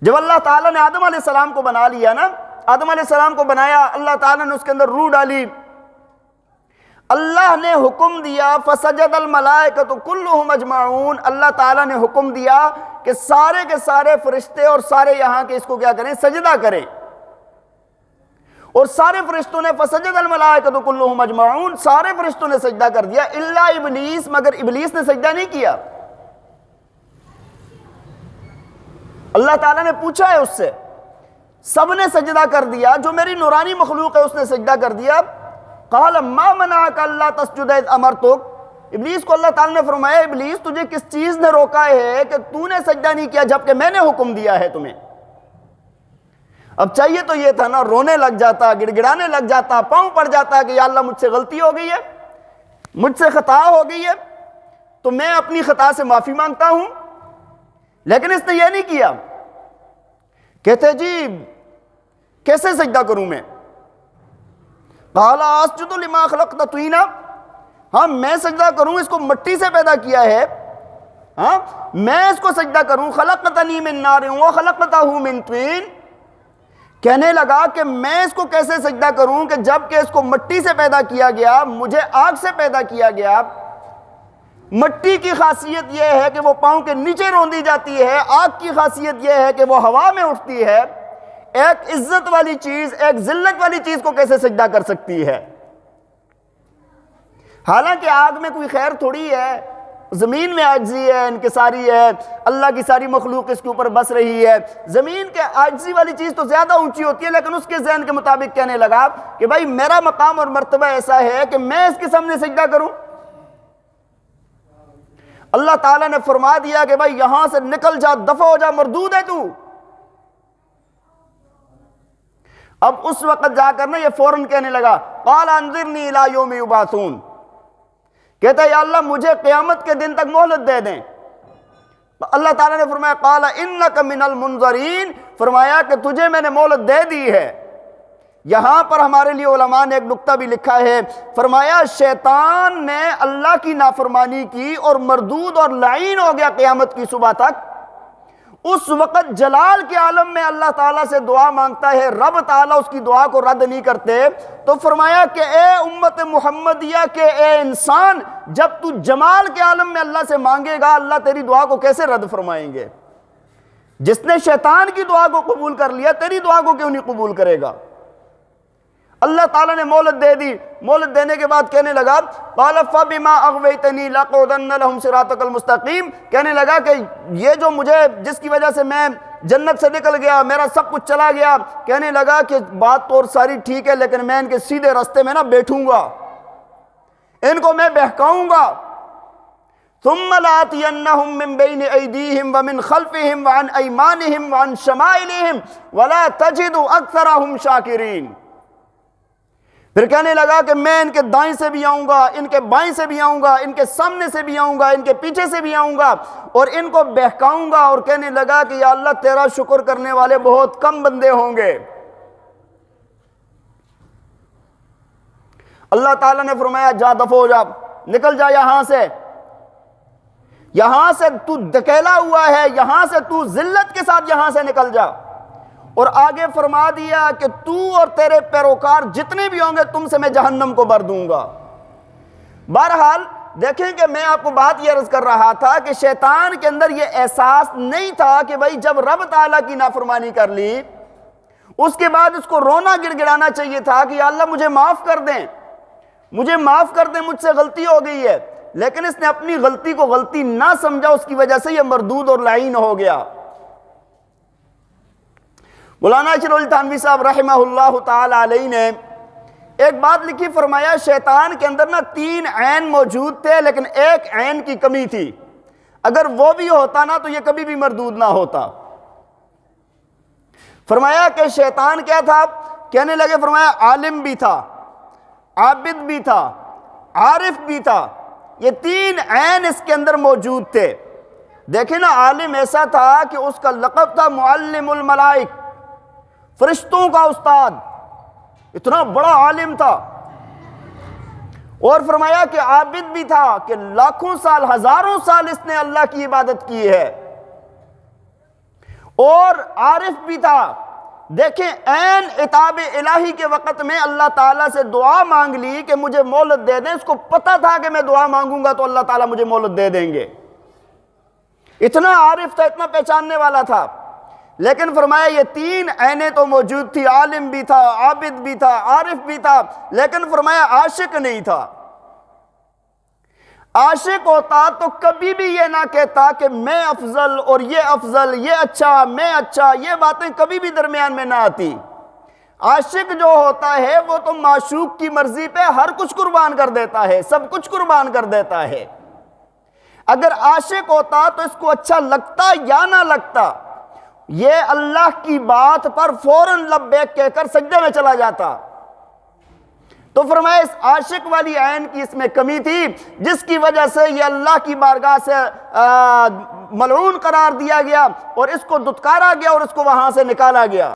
جب اللہ تعالیٰ نے آدم علیہ السلام کو بنا لیا نا، آدم علیہ السلام کو بنایا، اللہ تعالیٰ نے اس کے اندر روح ڈالی، اللہ نے حکم دیا فسجد الملائکۃ کلھم اجمعون، اللہ تعالیٰ نے حکم دیا کہ سارے کے سارے فرشتے اور سارے یہاں کے اس کو کیا کریں، سجدہ کریں، اور سارے فرشتوں نے فسجد الملائکۃ کلھم اجمعون، سارے فرشتوں نے سجدہ کر دیا الا ابلیس، مگر ابلیس نے سجدہ نہیں کیا۔ اللہ تعالیٰ نے پوچھا ہے اس سے، سب نے سجدہ کر دیا، جو میری نورانی مخلوق ہے اس نے سجدہ کر دیا۔ قال ما منعک اللہ تسجد اذ امرتک، ابلیس کو اللہ تعالیٰ نے فرمایا ابلیس تجھے کس چیز نے روکا ہے کہ تو نے سجدہ نہیں کیا جبکہ میں نے حکم دیا ہے تمہیں۔ اب چاہیے تو یہ تھا نا، رونے لگ جاتا، گڑ گڑانے لگ جاتا، پاؤں پڑ جاتا کہ یا اللہ مجھ سے غلطی ہو گئی ہے، مجھ سے خطا ہو گئی ہے، تو میں اپنی خطا سے معافی مانگتا ہوں، لیکن اس نے یہ نہیں کیا۔ کہتے جی کیسے سجدہ کروں میں؟ قال اسجد لما خلقت طینا، ہاں میں سجدہ کروں، اس کو مٹی سے پیدا کیا ہے، ہاں میں اس کو سجدہ کروں، خلقتنی من نار وخلقتہ من طین، کہنے لگا کہ میں اس کو کیسے سجدہ کروں کہ جب کہ اس کو مٹی سے پیدا کیا گیا، مجھے آگ سے پیدا کیا گیا۔ مٹی کی خاصیت یہ ہے کہ وہ پاؤں کے نیچے روندی جاتی ہے، آگ کی خاصیت یہ ہے کہ وہ ہوا میں اٹھتی ہے۔ ایک عزت والی چیز ایک ذلت والی چیز کو کیسے سجدہ کر سکتی ہے؟ حالانکہ آگ میں کوئی خیر تھوڑی ہے، زمین میں عاجزی ہے، انکساری ہے، اللہ کی ساری مخلوق اس کے اوپر بس رہی ہے، زمین کے عاجزی والی چیز تو زیادہ اونچی ہوتی ہے، لیکن اس کے ذہن کے مطابق کہنے لگا کہ بھائی میرا مقام اور مرتبہ ایسا ہے کہ میں اس کے سامنے سجدہ کروں۔ اللہ تعالیٰ نے فرما دیا کہ بھائی یہاں سے نکل جا، دفع ہو جا، مردود ہے تو۔ اب اس وقت جا کر نا یہ فوراً کہنے لگا قال انظرنی الی یوم یبعثون، کہتا ہے یا اللہ مجھے قیامت کے دن تک مہلت دے دیں۔ اللہ تعالیٰ نے فرمایا قال انک من المنظرین، فرمایا کہ تجھے میں نے مہلت دے دی ہے۔ یہاں پر ہمارے لیے علماء نے ایک نکتہ بھی لکھا ہے، فرمایا شیطان نے اللہ کی نافرمانی کی اور مردود اور لعین ہو گیا قیامت کی صبح تک۔ اس وقت جلال کے عالم میں اللہ تعالیٰ سے دعا مانگتا ہے، رب تعالیٰ اس کی دعا کو رد نہیں کرتے، تو فرمایا کہ اے امت محمدیہ کے اے انسان، جب تو جمال کے عالم میں اللہ سے مانگے گا اللہ تیری دعا کو کیسے رد فرمائیں گے؟ جس نے شیطان کی دعا کو قبول کر لیا تیری دعا کو کیوں نہیں قبول کرے گا؟ اللہ تعالیٰ نے مہلت دے دی۔ مہلت دینے کے بعد کہنے لگا قال فبما اغویتنی لاقعدن لهم صراطک المستقیم، کہنے لگا کہ یہ جو مجھے جس کی وجہ سے میں جنت سے نکل گیا، میرا سب کچھ چلا گیا، کہنے لگا کہ بات تو اور ساری ٹھیک ہے لیکن میں ان کے سیدھے راستے میں نہ بیٹھوں گا، ان کو میں بہکاؤں گا۔ ثم لآتینہم من بین ایدیہم ومن خلفہم وعن ایمانہم وعن شمائلہم ولا تجد اکثرہم شاکرین، پھر کہنے لگا کہ میں ان کے دائیں سے بھی آؤں گا، ان کے بائیں سے بھی آؤں گا، ان کے سامنے سے بھی آؤں گا، ان کے پیچھے سے بھی آؤں گا اور ان کو بہکاؤں گا، اور کہنے لگا کہ یا اللہ تیرا شکر کرنے والے بہت کم بندے ہوں گے۔ اللہ تعالیٰ نے فرمایا جا دفع ہو جا، نکل جا یہاں سے، یہاں سے تو دھکیلا ہوا ہے، یہاں سے تو ذلت کے ساتھ یہاں سے نکل جا۔ اور آگے فرما دیا کہ تو اور تیرے پیروکار جتنے بھی ہوں گے تم سے میں جہنم کو بھر دوں گا۔ بہرحال دیکھیں کہ میں آپ کو بات یہ عرض کر رہا تھا کہ شیطان کے اندر یہ احساس نہیں تھا کہ بھائی جب رب تعالیٰ کی نافرمانی کر لی اس کے بعد اس کو رونا گڑ گڑانا چاہیے تھا کہ یا اللہ مجھے معاف کر دیں، مجھے معاف کر دیں، مجھ سے غلطی ہو گئی ہے، لیکن اس نے اپنی غلطی کو غلطی نہ سمجھا، اس کی وجہ سے یہ مردود اور لعین ہو گیا۔ مولانا اشرف علی تھانوی صاحب رحمہ اللہ تعالی علیہ نے ایک بات لکھی، فرمایا شیطان کے اندر نا 3 عین موجود تھے لیکن ایک عین کی کمی تھی، اگر وہ بھی ہوتا نا تو یہ کبھی بھی مردود نہ ہوتا۔ فرمایا کہ شیطان کیا تھا؟ کہنے لگے فرمایا عالم بھی تھا، عابد بھی تھا، عارف بھی تھا، یہ 3 عین اس کے اندر موجود تھے۔ دیکھیں نا عالم ایسا تھا کہ اس کا لقب تھا معلم الملائک، فرشتوں کا استاد، اتنا بڑا عالم تھا۔ اور فرمایا کہ عابد بھی تھا کہ لاکھوں سال ہزاروں سال اس نے اللہ کی عبادت کی ہے۔ اور عارف بھی تھا. دیکھیں عین عتاب الہی کے وقت میں اللہ تعالیٰ سے دعا مانگ لی کہ مجھے مہلت دے دیں. اس کو پتہ تھا کہ میں دعا مانگوں گا تو اللہ تعالیٰ مجھے مہلت دے دیں گے. اتنا عارف تھا, اتنا پہچاننے والا تھا. لیکن فرمایا یہ تین عینیں تو موجود تھی, عالم بھی تھا, عابد بھی تھا, عارف بھی تھا, لیکن فرمایا عاشق نہیں تھا. عاشق ہوتا تو کبھی بھی یہ نہ کہتا کہ میں افضل اور یہ افضل, یہ اچھا میں اچھا, یہ باتیں کبھی بھی درمیان میں نہ آتی. عاشق جو ہوتا ہے وہ تو معشوق کی مرضی پہ ہر کچھ قربان کر دیتا ہے, سب کچھ قربان کر دیتا ہے. اگر عاشق ہوتا تو اس کو اچھا لگتا یا نہ لگتا, یہ اللہ کی بات پر فوراً لبیک کہہ کر سجدے میں چلا جاتا. تو فرمایا اس عاشق والی عین کی اس میں کمی تھی, جس کی وجہ سے یہ اللہ کی بارگاہ سے ملعون قرار دیا گیا اور اس کو دھتکارا گیا اور اس کو وہاں سے نکالا گیا.